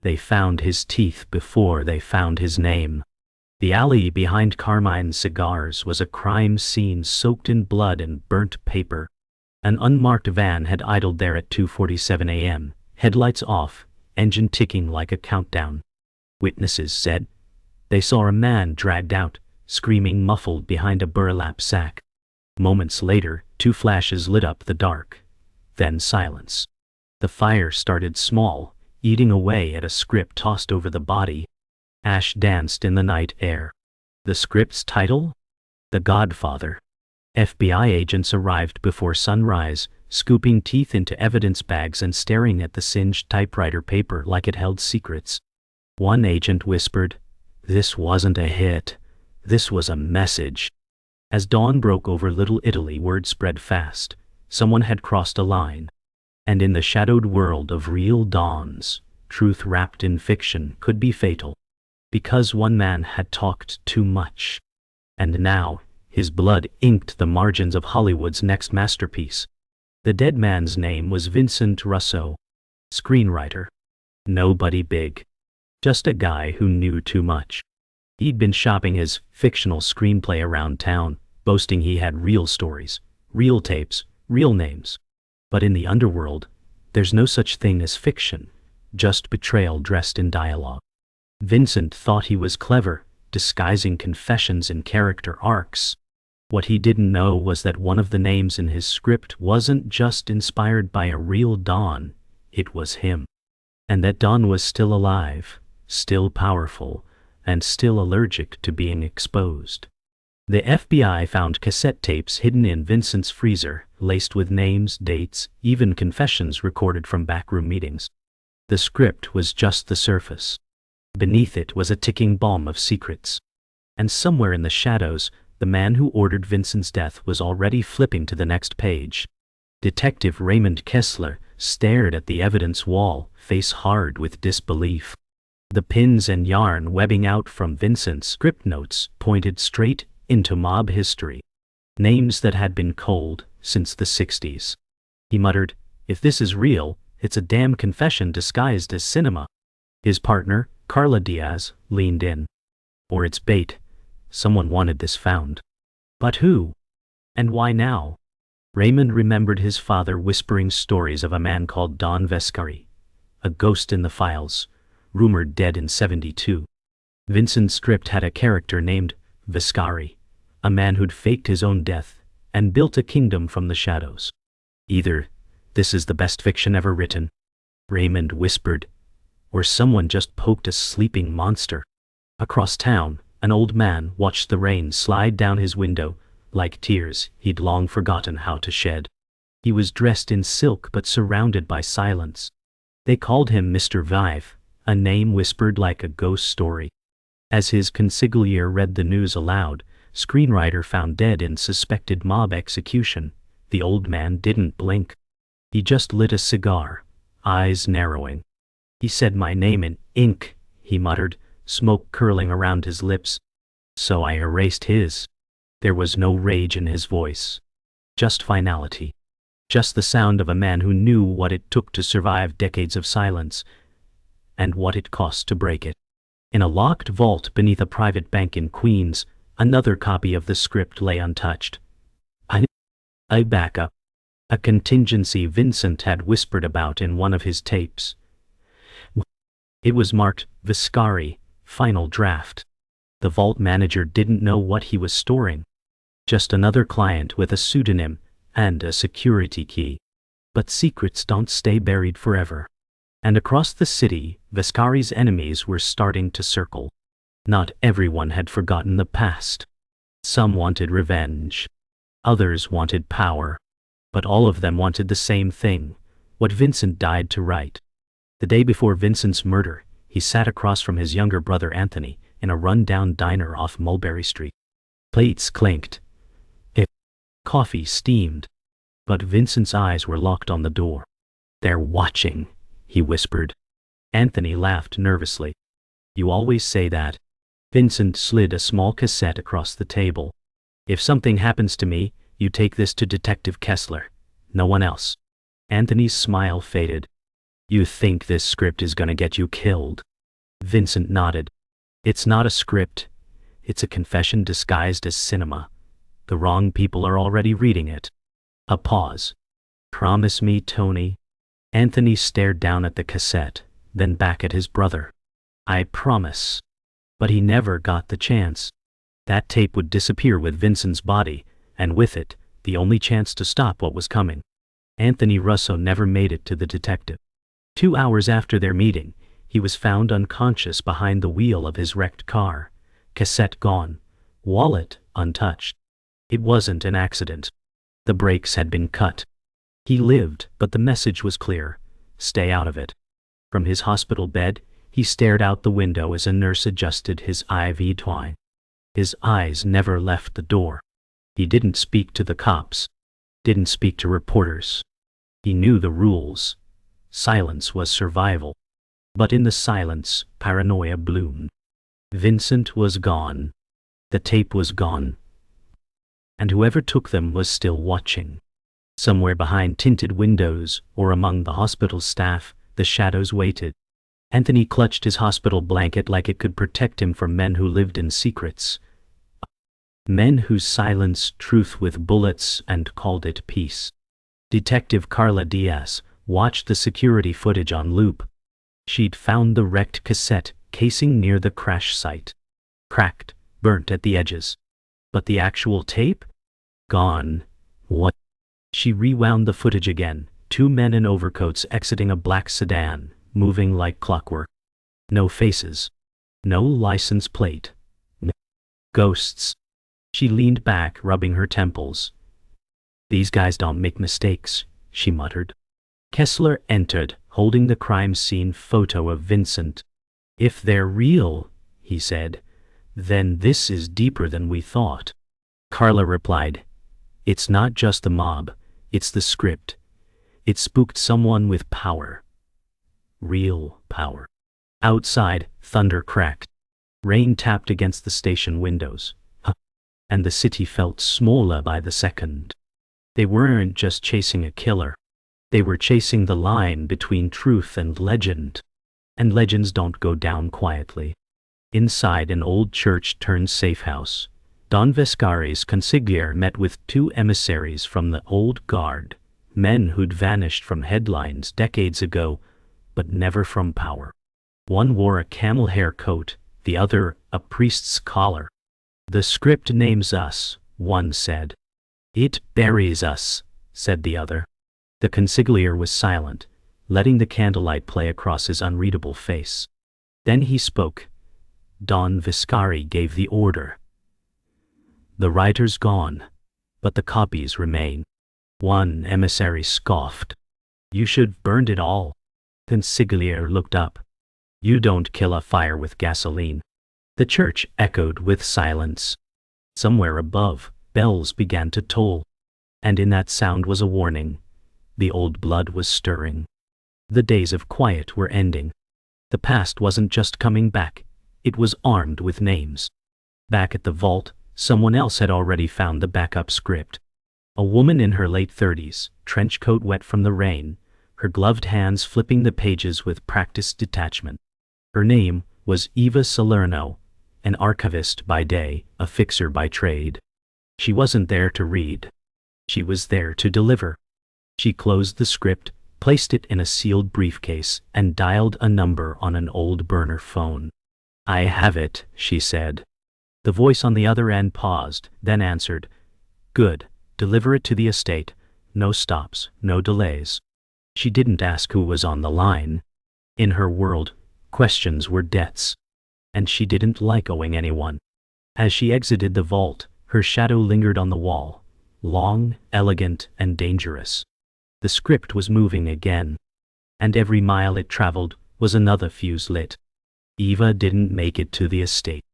They found his teeth before they found his name. The alley behind Carmine Cigars was a crime scene soaked in blood and burnt paper. An unmarked van had idled there at 2:47 a.m., headlights off, engine ticking like a countdown. Witnesses said they saw a man dragged out, screaming muffled behind a burlap sack. Moments later, 2 flashes lit up the dark. Then silence. The fire started small, eating away at a script tossed over the body. Ash danced in the night air. The script's title? The Godfather. FBI agents arrived before sunrise, scooping teeth into evidence bags and staring at the singed typewriter paper like it held secrets. One agent whispered, "This wasn't a hit. This was a message." As dawn broke over Little Italy, word spread fast. Someone had crossed a line. And in the shadowed world of real dawns, truth wrapped in fiction could be fatal. Because one man had talked too much. And now, his blood inked the margins of Hollywood's next masterpiece. The dead man's name was Vincent Russo. Screenwriter. Nobody big. Just a guy who knew too much. He'd been shopping his fictional screenplay around town, boasting he had real stories, real tapes, real names. But in the underworld, there's no such thing as fiction, just betrayal dressed in dialogue. Vincent thought he was clever, disguising confessions in character arcs. What he didn't know was that one of the names in his script wasn't just inspired by a real Don, it was him. And that Don was still alive, still powerful, and still allergic to being exposed. The FBI found cassette tapes hidden in Vincent's freezer, laced with names, dates, even confessions recorded from backroom meetings. The script was just the surface. Beneath it was a ticking bomb of secrets. And somewhere in the shadows, the man who ordered Vincent's death was already flipping to the next page. Detective Raymond Kessler stared at the evidence wall, face hard with disbelief. The pins and yarn webbing out from Vincent's script notes pointed straight into mob history. Names that had been cold since the 60s. He muttered, "If this is real, it's a damn confession disguised as cinema." His partner, Carla Diaz, leaned in. "Or it's bait. Someone wanted this found." "But who? And why now?" Raymond remembered his father whispering stories of a man called Don Vescari, a ghost in the files, rumored dead in 72. Vincent's script had a character named Vescari, a man who'd faked his own death and built a kingdom from the shadows. "Either this is the best fiction ever written," Raymond whispered, "or someone just poked a sleeping monster." Across town, an old man watched the rain slide down his window, like tears he'd long forgotten how to shed. He was dressed in silk but surrounded by silence. They called him Mr. Vive, a name whispered like a ghost story. As his consigliere read the news aloud, "Screenwriter found dead in suspected mob execution," the old man didn't blink. He just lit a cigar, eyes narrowing. "He said my name in ink," he muttered, smoke curling around his lips. "So I erased his." There was no rage in his voice. Just finality. Just the sound of a man who knew what it took to survive decades of silence, and what it cost to break it. In a locked vault beneath a private bank in Queens, another copy of the script lay untouched. I back up. A contingency Vincent had whispered about in one of his tapes. It was marked Vescari, final draft. The vault manager didn't know what he was storing. Just another client with a pseudonym and a security key. But secrets don't stay buried forever. And across the city, Vescari's enemies were starting to circle. Not everyone had forgotten the past. Some wanted revenge. Others wanted power. But all of them wanted the same thing, what Vincent died to write. The day before Vincent's murder, he sat across from his younger brother Anthony in a run-down diner off Mulberry Street. Plates clinked. Coffee steamed. But Vincent's eyes were locked on the door. "They're watching," he whispered. Anthony laughed nervously. "You always say that." Vincent slid a small cassette across the table. "If something happens to me, you take this to Detective Kessler. No one else." Anthony's smile faded. You think this script is gonna get you killed? Vincent nodded. It's not a script. It's a confession disguised as cinema. The wrong people are already reading it. A pause. Promise me, Tony. Anthony stared down at the cassette, then back at his brother. I promise. But he never got the chance. That tape would disappear with Vincent's body, and with it, the only chance to stop what was coming. Anthony Russo never made it to the detective. 2 hours after their meeting, he was found unconscious behind the wheel of his wrecked car. Cassette gone. Wallet untouched. It wasn't an accident. The brakes had been cut. He lived, but the message was clear. Stay out of it. From his hospital bed, he stared out the window as a nurse adjusted his IV twine. His eyes never left the door. He didn't speak to the cops. Didn't speak to reporters. He knew the rules. Silence was survival. But in the silence, paranoia bloomed. Vincent was gone. The tape was gone. And whoever took them was still watching. Somewhere behind tinted windows, or among the hospital staff, the shadows waited. Anthony clutched his hospital blanket like it could protect him from men who lived in secrets. Men who silenced truth with bullets and called it peace. Detective Carla Diaz watched the security footage on loop. She'd found the wrecked cassette casing near the crash site. Cracked, burnt at the edges. But the actual tape? Gone. What? She rewound the footage again. 2 men in overcoats exiting a black sedan, moving like clockwork. No faces. No license plate. No ghosts. She leaned back, rubbing her temples. These guys don't make mistakes, she muttered. Kessler entered, holding the crime scene photo of Vincent. If they're real, he said, then this is deeper than we thought. Carla replied, it's not just the mob, it's the script. It spooked someone with power. Real power. Outside, thunder cracked. Rain tapped against the station windows. And the city felt smaller by the second. They weren't just chasing a killer. They were chasing the line between truth and legend. And legends don't go down quietly. Inside an old church-turned-safe house, Don Vescari's consigliere met with 2 emissaries from the old guard, men who'd vanished from headlines decades ago, but never from power. One wore a camel hair coat, the other a priest's collar. The script names us, one said. It buries us, said the other. The consigliere was silent, letting the candlelight play across his unreadable face. Then he spoke. Don Viscari gave the order. The writer's gone, but the copies remain. One emissary scoffed. You should burned it all. Consigliere looked up. You don't kill a fire with gasoline. The church echoed with silence. Somewhere above, bells began to toll. And in that sound was a warning. The old blood was stirring. The days of quiet were ending. The past wasn't just coming back. It was armed with names. Back at the vault, someone else had already found the backup script. A woman in her late 30s, trench coat wet from the rain, her gloved hands flipping the pages with practiced detachment. Her name was Eva Salerno, an archivist by day, a fixer by trade. She wasn't there to read. She was there to deliver. She closed the script, placed it in a sealed briefcase, and dialed a number on an old burner phone. I have it, she said. The voice on the other end paused, then answered, Good, deliver it to the estate. No stops, no delays. She didn't ask who was on the line. In her world, questions were debts. And she didn't like owing anyone. As she exited the vault, her shadow lingered on the wall, long, elegant, and dangerous. The script was moving again. And every mile it traveled was another fuse lit. Eva didn't make it to the estate.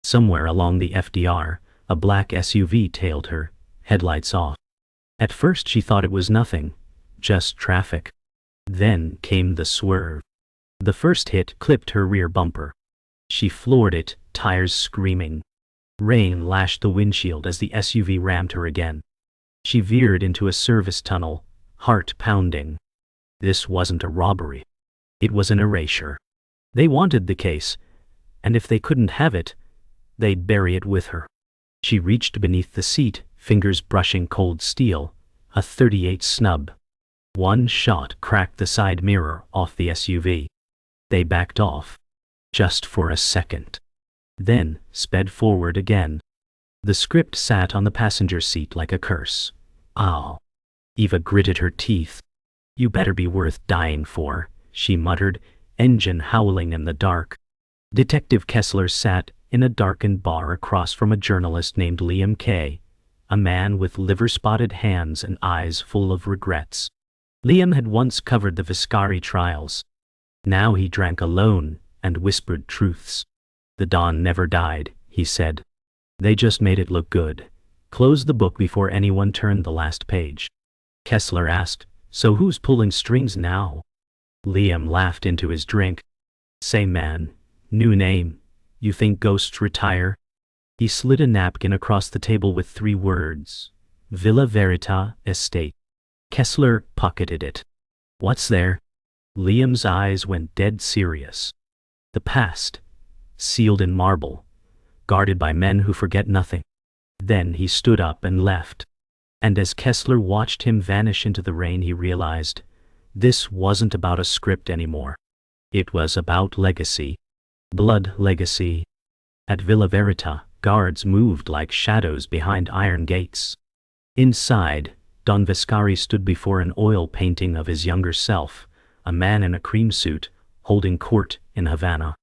Somewhere along the FDR, a black SUV tailed her, headlights off. At first she thought it was nothing, just traffic. Then came the swerve. The first hit clipped her rear bumper. She floored it, tires screaming. Rain lashed the windshield as the SUV rammed her again. She veered into a service tunnel, heart pounding. This wasn't a robbery. It was an erasure. They wanted the case, and if they couldn't have it, they'd bury it with her. She reached beneath the seat, fingers brushing cold steel, a .38 snub. One shot cracked the side mirror off the SUV. They backed off. Just for a second. Then sped forward again. The script sat on the passenger seat like a curse. Ow. Eva gritted her teeth. You better be worth dying for, she muttered, engine howling in the dark. Detective Kessler sat in a darkened bar across from a journalist named Liam Kay, a man with liver-spotted hands and eyes full of regrets. Liam had once covered the Viscari trials. Now he drank alone and whispered truths. The Don never died, he said. They just made it look good. Closed the book before anyone turned the last page. Kessler asked, so who's pulling strings now? Liam laughed into his drink. Say man, new name. You think ghosts retire? He slid a napkin across the table with 3 words. Villa Verita Estate. Kessler pocketed it. What's there? Liam's eyes went dead serious. The past, sealed in marble, guarded by men who forget nothing. Then he stood up and left. And as Kessler watched him vanish into the rain, he realized this wasn't about a script anymore. It was about legacy. Blood legacy. At Villa Verita, guards moved like shadows behind iron gates. Inside, Don Viscari stood before an oil painting of his younger self, a man in a cream suit, holding court in Havana.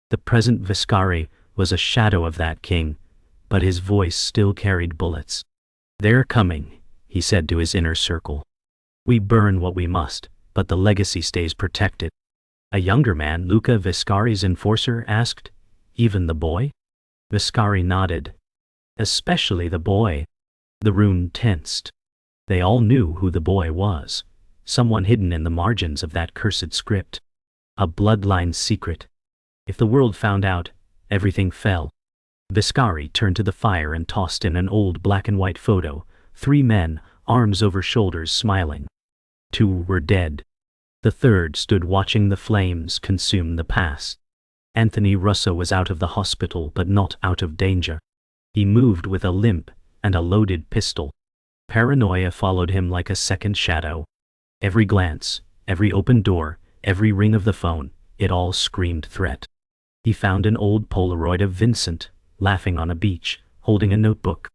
The present Viscari was a shadow of that king, but his voice still carried bullets. They're coming, he said to his inner circle. We burn what we must, but the legacy stays protected. A younger man, Luca Viscari's enforcer, asked, even the boy? Viscari nodded. Especially the boy. The room tensed. They all knew who the boy was. Someone hidden in the margins of that cursed script. A bloodline secret. If the world found out, everything fell. Viscari turned to the fire and tossed in an old black-and-white photo. 3 men, arms over shoulders, smiling. 2 were dead. The third stood watching the flames consume the past. Anthony Russo was out of the hospital, but not out of danger. He moved with a limp and a loaded pistol. Paranoia followed him like a second shadow. Every glance, every open door, every ring of the phone, it all screamed threat. He found an old Polaroid of Vincent, laughing on a beach, holding a notebook.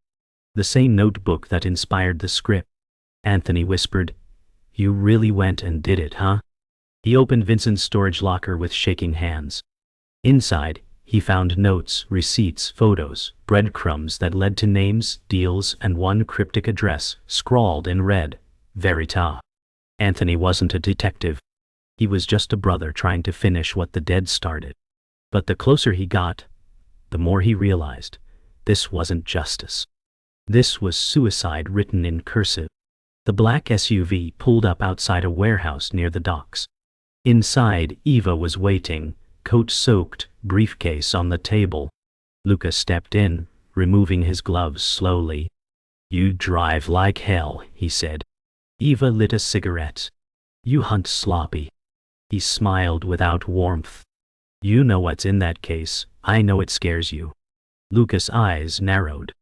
The same notebook that inspired the script. Anthony whispered, You really went and did it, huh? He opened Vincent's storage locker with shaking hands. Inside, he found notes, receipts, photos, breadcrumbs that led to names, deals, and one cryptic address, scrawled in red, Verita. Anthony wasn't a detective. He was just a brother trying to finish what the dead started. But the closer he got, the more he realized this wasn't justice. This was suicide written in cursive. The black SUV pulled up outside a warehouse near the docks. Inside, Eva was waiting, coat soaked, briefcase on the table. Luca stepped in, removing his gloves slowly. You drive like hell, he said. Eva lit a cigarette. You hunt sloppy. He smiled without warmth. You know what's in that case. I know it scares you. Luca's eyes narrowed.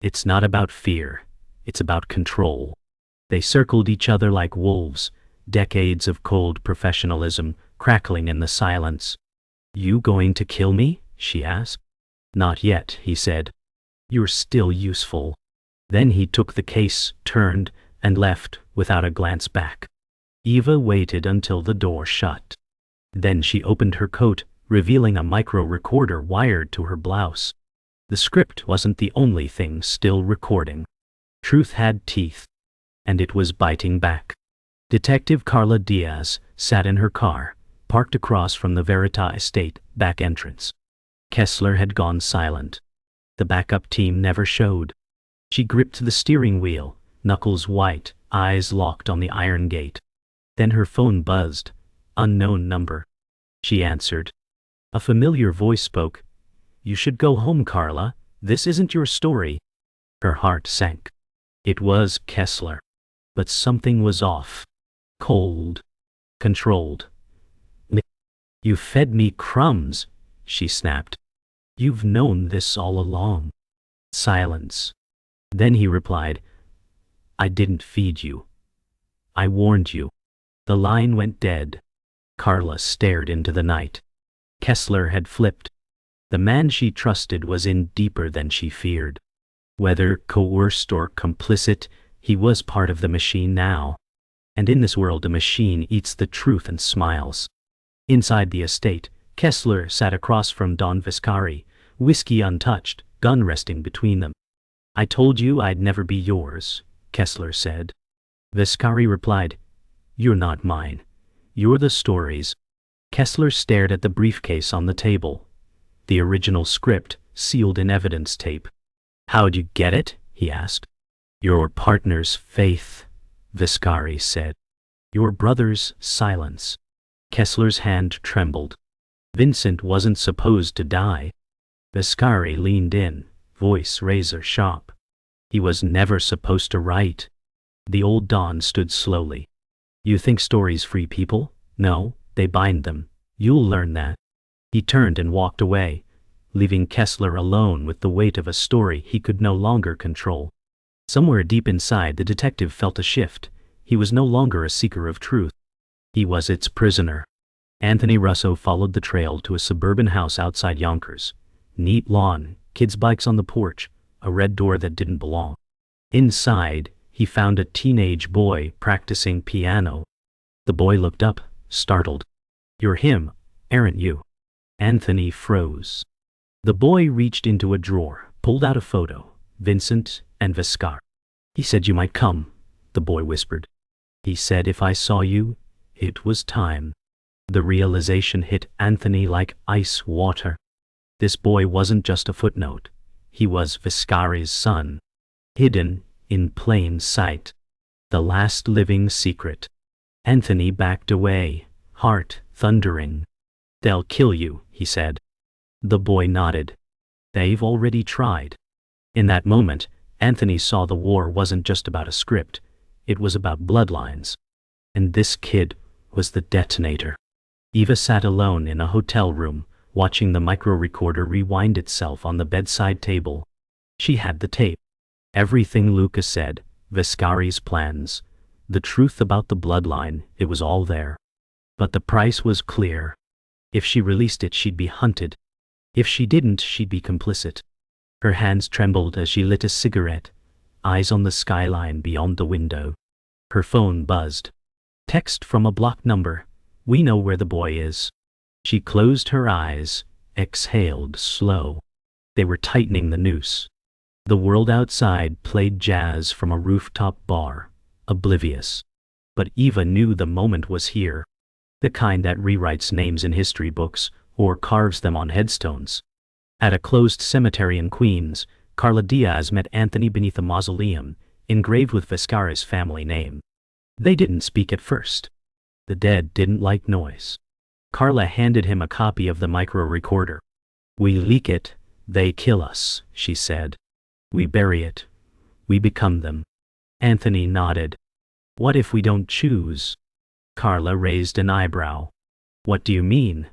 It's not about fear. It's about control. They circled each other like wolves, decades of cold professionalism crackling in the silence. You going to kill me? She asked. Not yet, he said. You're still useful. Then he took the case, turned, and left without a glance back. Eva waited until the door shut. Then she opened her coat, revealing a micro-recorder wired to her blouse. The script wasn't the only thing still recording. Truth had teeth, and it was biting back. Detective Carla Diaz sat in her car, parked across from the Verita estate back entrance. Kessler had gone silent. The backup team never showed. She gripped the steering wheel, knuckles white, eyes locked on the iron gate. Then her phone buzzed. Unknown number. She answered. A familiar voice spoke. You should go home, Carla. This isn't your story. Her heart sank. It was Kessler. But something was off. Cold. Controlled. You fed me crumbs, she snapped. You've known this all along. Silence. Then he replied, I didn't feed you. I warned you. The line went dead. Carla stared into the night. Kessler had flipped. The man she trusted was in deeper than she feared. Whether coerced or complicit, he was part of the machine now. And in this world a machine eats the truth and smiles. Inside the estate, Kessler sat across from Don Viscari, whiskey untouched, gun resting between them. I told you I'd never be yours, Kessler said. Viscari replied, You're not mine. You're the story's. Kessler stared at the briefcase on the table. The original script, sealed in evidence tape. How'd you get it? He asked. Your partner's faith, Viscari said. Your brother's silence. Kessler's hand trembled. Vincent wasn't supposed to die. Viscari leaned in, voice razor sharp. He was never supposed to write. The old Don stood slowly. You think stories free people? No, they bind them. You'll learn that. He turned and walked away, leaving Kessler alone with the weight of a story he could no longer control. Somewhere deep inside, the detective felt a shift. He was no longer a seeker of truth. He was its prisoner. Anthony Russo followed the trail to a suburban house outside Yonkers. Neat lawn, kids' bikes on the porch, a red door that didn't belong. Inside, he found a teenage boy practicing piano. The boy looked up, startled. You're him, aren't you? Anthony froze. The boy reached into a drawer, pulled out a photo, Vincent and Viscari. He said you might come, the boy whispered. He said if I saw you, it was time. The realization hit Anthony like ice water. This boy wasn't just a footnote. He was Viscari's son. Hidden in plain sight. The last living secret. Anthony backed away, heart thundering. They'll kill you, he said. The boy nodded. They've already tried. In that moment, Anthony saw the war wasn't just about a script. It was about bloodlines. And this kid was the detonator. Eva sat alone in a hotel room, watching the micro-recorder rewind itself on the bedside table. She had the tape. Everything Lucas said, Viscari's plans, the truth about the bloodline, it was all there. But the price was clear. If she released it, she'd be hunted. If she didn't, she'd be complicit. Her hands trembled as she lit a cigarette, eyes on the skyline beyond the window. Her phone buzzed. Text from a blocked number. We know where the boy is. She closed her eyes, exhaled slow. They were tightening the noose. The world outside played jazz from a rooftop bar, oblivious. But Eva knew the moment was here. The kind that rewrites names in history books or carves them on headstones. At a closed cemetery in Queens, Carla Diaz met Anthony beneath a mausoleum, engraved with Viscari's family name. They didn't speak at first. The dead didn't like noise. Carla handed him a copy of the micro-recorder. We leak it, they kill us, she said. We bury it. We become them. Anthony nodded. What if we don't choose? Carla raised an eyebrow. What do you mean?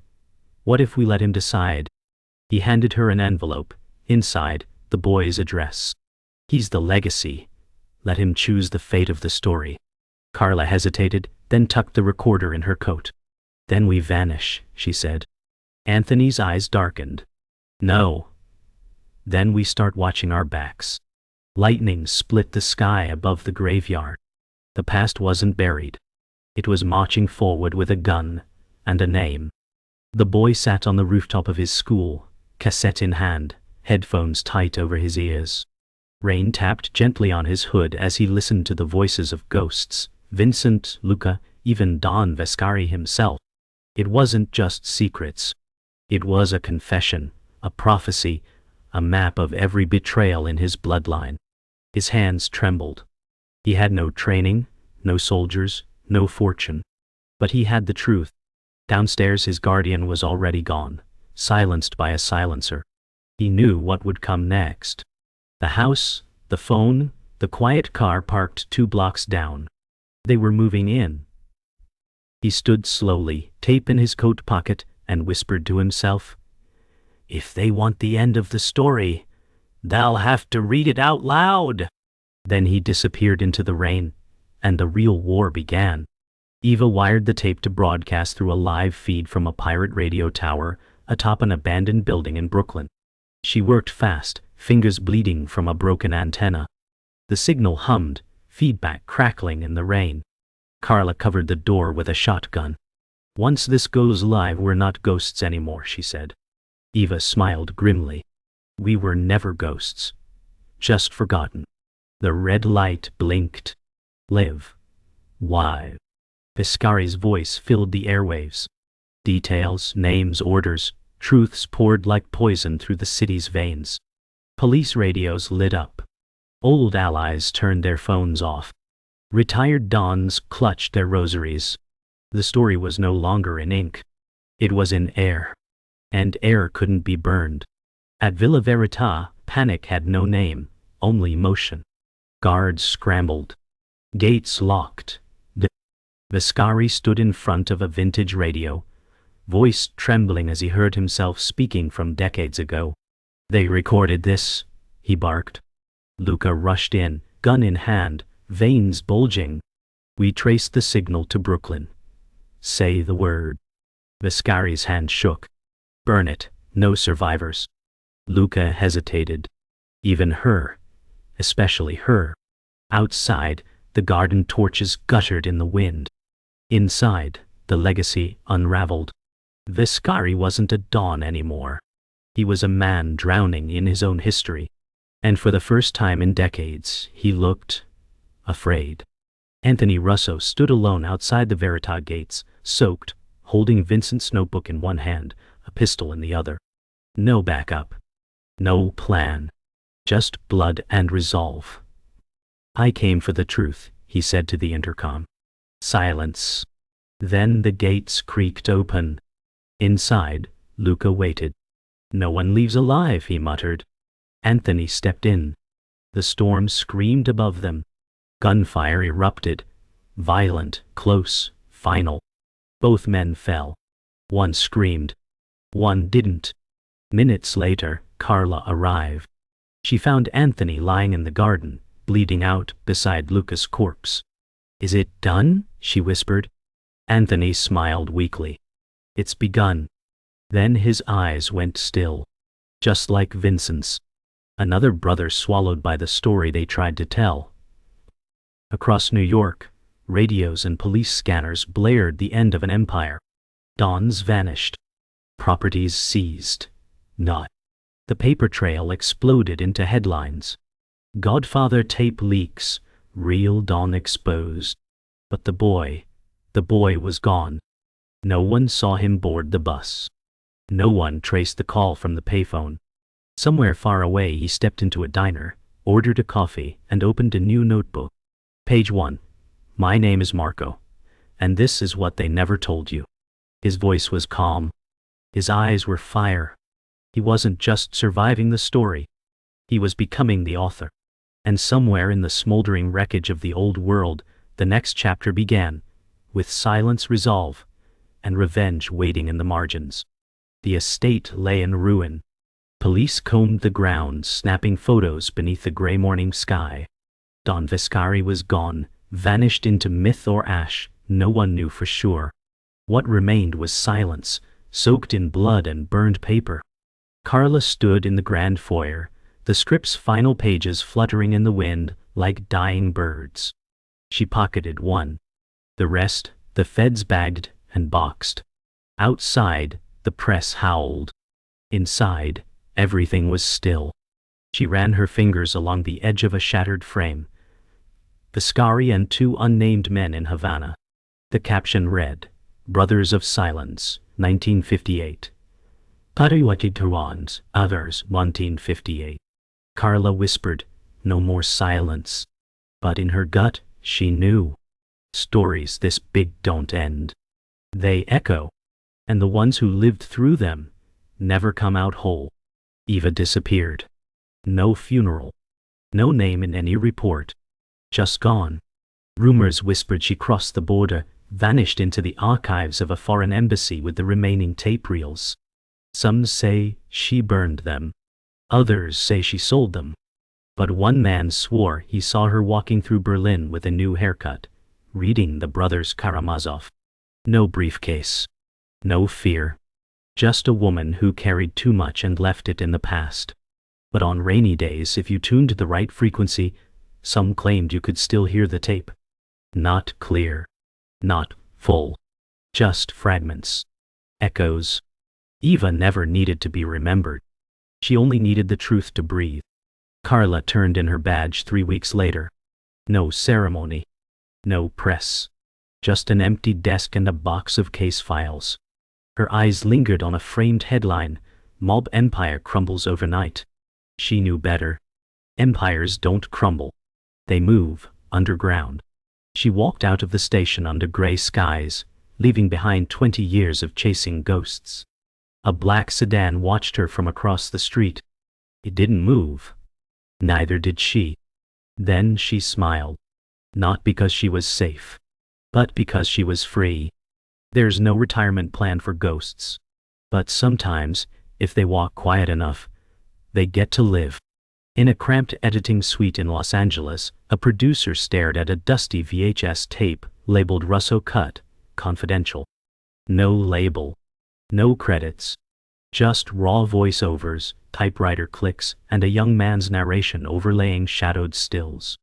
What if we let him decide? He handed her an envelope. Inside, the boy's address. He's the legacy. Let him choose the fate of the story. Carla hesitated, then tucked the recorder in her coat. Then we vanish, she said. Anthony's eyes darkened. No. Then we start watching our backs. Lightning split the sky above the graveyard. The past wasn't buried. It was marching forward with a gun and a name. The boy sat on the rooftop of his school, cassette in hand, headphones tight over his ears. Rain tapped gently on his hood as he listened to the voices of ghosts, Vincent, Luca, even Don Viscari himself. It wasn't just secrets. It was a confession, a prophecy, a map of every betrayal in his bloodline. His hands trembled. He had no training, no soldiers, no fortune. But he had the truth. Downstairs his guardian was already gone, silenced by a silencer. He knew what would come next. The house, the phone, the quiet car parked 2 blocks down. They were moving in. He stood slowly, tape in his coat pocket, and whispered to himself, "If they want the end of the story, they'll have to read it out loud." Then he disappeared into the rain, and the real war began. Eva wired the tape to broadcast through a live feed from a pirate radio tower atop an abandoned building in Brooklyn. She worked fast, fingers bleeding from a broken antenna. The signal hummed, feedback crackling in the rain. Carla covered the door with a shotgun. "Once this goes live, we're not ghosts anymore," she said. Eva smiled grimly. "We were never ghosts. Just forgotten." The red light blinked. "Live. Why?" Viscari's voice filled the airwaves. Details, names, orders, truths poured like poison through the city's veins. Police radios lit up. Old allies turned their phones off. Retired dons clutched their rosaries. The story was no longer in ink. It was in air. And air couldn't be burned. At Villa Verita, panic had no name, only motion. Guards scrambled. Gates locked. Viscari stood in front of a vintage radio, voice trembling as he heard himself speaking from decades ago. "They recorded this," he barked. Luca rushed in, gun in hand, veins bulging. "We traced the signal to Brooklyn. Say the word." Viscari's hand shook. "Burn it. No survivors." Luca hesitated. Even her. Especially her. Outside, the garden torches guttered in the wind. Inside, the legacy unraveled. Viscari wasn't a Don anymore. He was a man drowning in his own history. And for the first time in decades, he looked afraid. Anthony Russo stood alone outside the Verita gates, soaked, holding Vincent's notebook in one hand, a pistol in the other. No backup. No plan. Just blood and resolve. "I came for the truth," he said to the intercom. Silence. Then the gates creaked open. Inside, Luca waited. "No one leaves alive," he muttered. Anthony stepped in. The storm screamed above them. Gunfire erupted. Violent, close, final. Both men fell. One screamed. One didn't. Minutes later, Carla arrived. She found Anthony lying in the garden, bleeding out beside Luca's corpse. "Is it done?" she whispered. Anthony smiled weakly. "It's begun." Then his eyes went still. Just like Vincent's. Another brother swallowed by the story they tried to tell. Across New York, radios and police scanners blared the end of an empire. Dons vanished. Properties seized. Not. The paper trail exploded into headlines. Godfather tape leaks. Real Don exposed. But the boy was gone. No one saw him board the bus. No one traced the call from the payphone. Somewhere far away he stepped into a diner, ordered a coffee, and opened a new notebook. Page 1. "My name is Marco, and this is what they never told you." His voice was calm. His eyes were fire. He wasn't just surviving the story. He was becoming the author. And somewhere in the smoldering wreckage of the old world, the next chapter began, with silence, resolve, and revenge waiting in the margins. The estate lay in ruin. Police combed the ground, snapping photos beneath the gray morning sky. Don Viscari was gone, vanished into myth or ash, no one knew for sure. What remained was silence, soaked in blood and burned paper. Carla stood in the grand foyer, the script's final pages fluttering in the wind like dying birds. She pocketed one. The rest, the feds bagged and boxed. Outside, the press howled. Inside, everything was still. She ran her fingers along the edge of a shattered frame. Viscari and two unnamed men in Havana. The caption read, "Brothers of Silence, 1958. Pariwati others, 1958. Carla whispered, "No more silence." But in her gut, she knew. Stories this big don't end. They echo. And the ones who lived through them never come out whole. Eva disappeared. No funeral. No name in any report. Just gone. Rumors whispered she crossed the border, vanished into the archives of a foreign embassy with the remaining tape reels. Some say she burned them. Others say she sold them. But one man swore he saw her walking through Berlin with a new haircut, reading the Brothers Karamazov. No briefcase. No fear. Just a woman who carried too much and left it in the past. But on rainy days, if you tuned the right frequency, some claimed you could still hear the tape. Not clear. Not full. Just fragments. Echoes. Eva never needed to be remembered. She only needed the truth to breathe. Carla turned in her badge 3 weeks later. No ceremony. No press. Just an empty desk and a box of case files. Her eyes lingered on a framed headline, "Mob Empire Crumbles Overnight." She knew better. Empires don't crumble. They move, underground. She walked out of the station under gray skies, leaving behind 20 years of chasing ghosts. A black sedan watched her from across the street. It didn't move. Neither did she. Then she smiled. Not because she was safe, but because she was free. There's no retirement plan for ghosts. But sometimes, if they walk quiet enough, they get to live. In a cramped editing suite in Los Angeles, a producer stared at a dusty VHS tape labeled Russo Cut, Confidential. No label. No credits. Just raw voiceovers, typewriter clicks, and a young man's narration overlaying shadowed stills.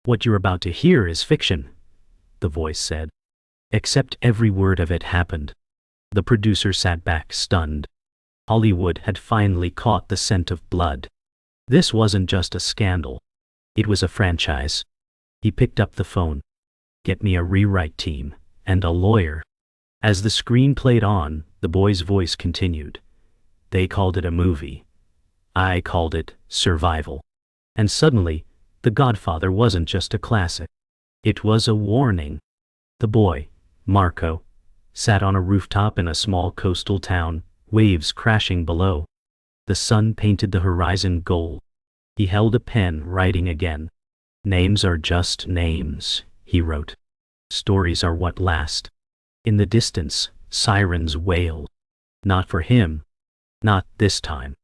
"What you're about to hear is fiction," the voice said. Except every word of it happened. The producer sat back stunned. Hollywood had finally caught the scent of blood. This wasn't just a scandal. It was a franchise. He picked up the phone. "Get me a rewrite team, and a lawyer." As the screen played on, the boy's voice continued. "They called it a movie. I called it survival." And suddenly, The Godfather wasn't just a classic. It was a warning. The boy, Marco, sat on a rooftop in a small coastal town, waves crashing below. The sun painted the horizon gold. He held a pen, writing again. "Names are just names," he wrote. "Stories are what last." In the distance, sirens wailed. Not for him. Not this time.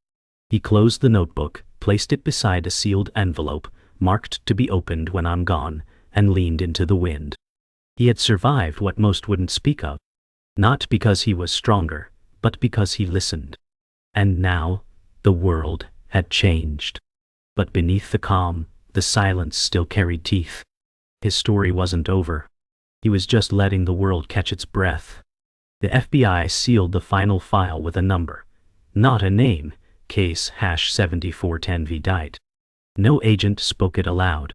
He closed the notebook, placed it beside a sealed envelope, marked to be opened when I'm gone, and leaned into the wind. He had survived what most wouldn't speak of. Not because he was stronger, but because he listened. And now, the world had changed. But beneath the calm, the silence still carried teeth. His story wasn't over. He was just letting the world catch its breath. The FBI sealed the final file with a number. Not a name, case #7410V died. No agent spoke it aloud.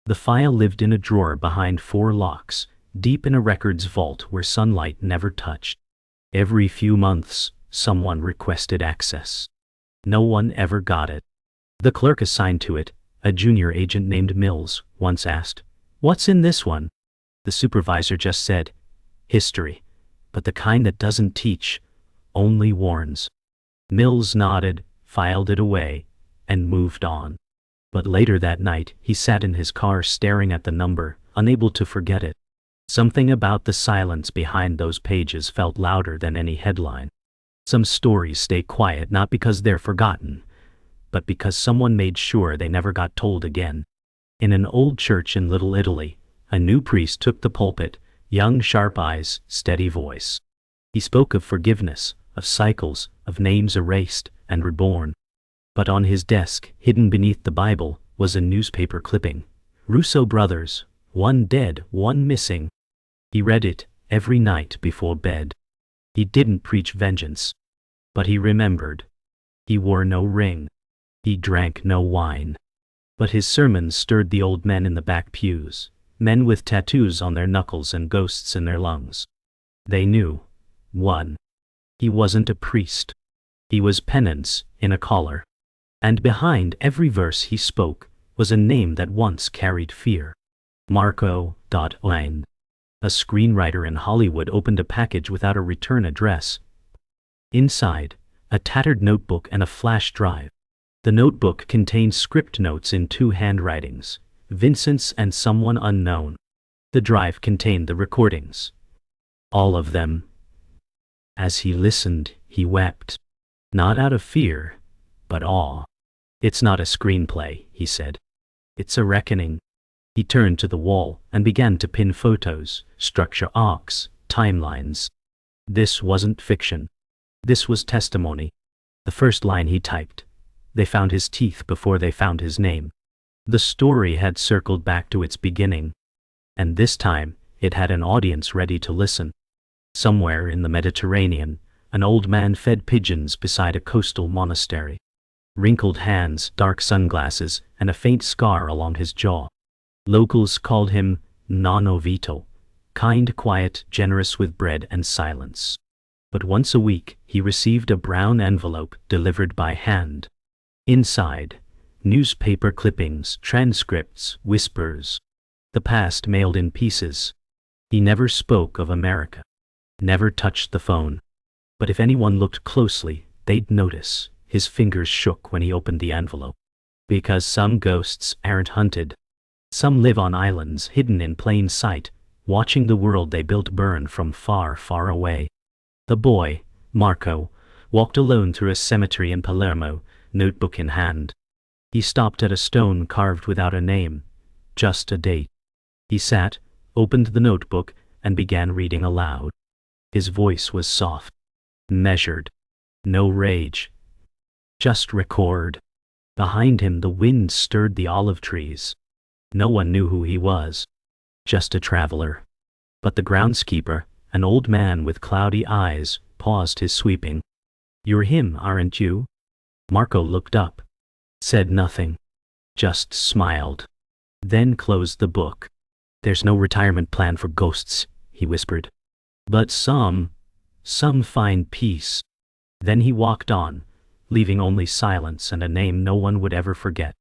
The file lived in a drawer behind 4 locks, deep in a records vault where sunlight never touched. Every few months, someone requested access. No one ever got it. The clerk assigned to it, a junior agent named Mills, once asked, "What's in this one?" The supervisor just said, "History, but the kind that doesn't teach, only warns." Mills nodded, filed it away, and moved on. But later that night, he sat in his car staring at the number, unable to forget it. Something about the silence behind those pages felt louder than any headline. Some stories stay quiet not because they're forgotten, but because someone made sure they never got told again. In an old church in Little Italy, a new priest took the pulpit, young, sharp eyes, steady voice. He spoke of forgiveness, of cycles, of names erased and reborn. But on his desk, hidden beneath the Bible, was a newspaper clipping. "Russo brothers, one dead, one missing." He read it every night before bed. He didn't preach vengeance, but he remembered. He wore no ring. He drank no wine. But his sermons stirred the old men in the back pews, men with tattoos on their knuckles and ghosts in their lungs. They knew. 1. He wasn't a priest. He was penance in a collar. And behind every verse he spoke was a name that once carried fear. Marco Owen. A screenwriter in Hollywood opened a package without a return address. Inside, a tattered notebook and a flash drive. The notebook contained script notes in 2 handwritings, Vincent's and someone unknown. The drive contained the recordings. All of them. As he listened, he wept. Not out of fear, but awe. It's not a screenplay, he said. It's a reckoning. He turned to the wall and began to pin photos, structure arcs, timelines. This wasn't fiction. This was testimony. The first line he typed. They found his teeth before they found his name. The story had circled back to its beginning. And this time, it had an audience ready to listen. Somewhere in the Mediterranean, an old man fed pigeons beside a coastal monastery. Wrinkled hands, dark sunglasses, and a faint scar along his jaw. Locals called him Nonno Vito, kind, quiet, generous with bread and silence. But once a week, he received a brown envelope delivered by hand. Inside, newspaper clippings, transcripts, whispers. The past mailed in pieces. He never spoke of America. Never touched the phone. But if anyone looked closely, they'd notice. His fingers shook when he opened the envelope. Because some ghosts aren't hunted. Some live on islands hidden in plain sight, watching the world they built burn from far, far away. The boy, Marco, walked alone through a cemetery in Palermo, notebook in hand. He stopped at a stone carved without a name, just a date. He sat, opened the notebook, and began reading aloud. His voice was soft, measured. No rage. Just record. Behind him the wind stirred the olive trees. No one knew who he was. Just a traveler. But the groundskeeper, an old man with cloudy eyes, paused his sweeping. You're him, aren't you? Marco looked up. Said nothing. Just smiled. Then closed the book. There's no retirement plan for ghosts, he whispered. But some find peace. Then he walked on, leaving only silence and a name no one would ever forget.